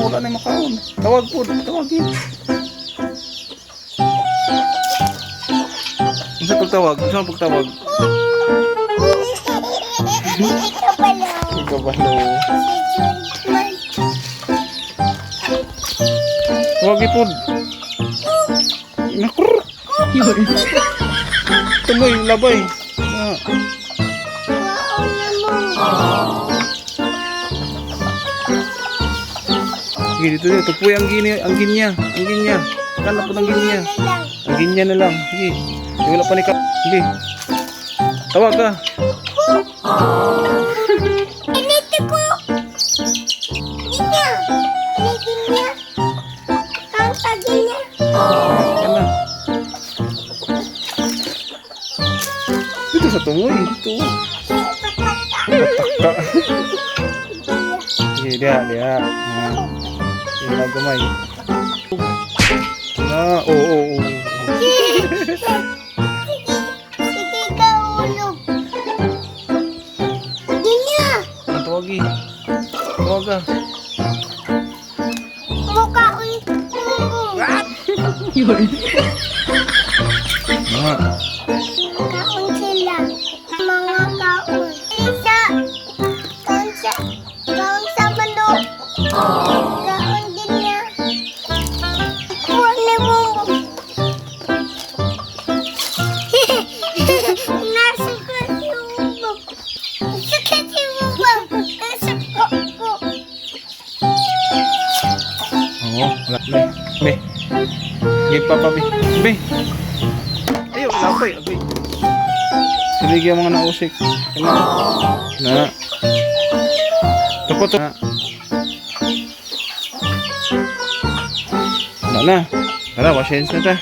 wala na makaon. Tawag po, tawagin. Ano sa pagtawag? Ano sa pagtawag? Kabalo. Tawagin po. Nakur. Yun. Tumoy, labay. Sige, dito dito. Tupoy ang ginya. Ang ginya. Kala po ng ginya. Ang ginya na lang. Sige. Sige, wala pa ni ka. Sige. Tawag ka. Inito ko. Ginya. Ginya. Kanta ginya. Yan na. Dito sa tumoy. Dito. Sige, dia. Sige na gamay. Oo. Sige ka ulog. Ginya. Ang tawagi. Tawag ka. Mukha ko yung Yun. kaon sila. Mga kaon. Isa. Kaon sa manok. Kaon din niya. Huwag na mo. Nasukat yung ubog. Nasukat yung ubog. Nasukat ko. Oo, wala. Be. Give papa, be. Be. Ayaw, lapay. Agoy. Siligi ang mga nausik. Na. Tapos na. Wala na. Tara, washin na ta.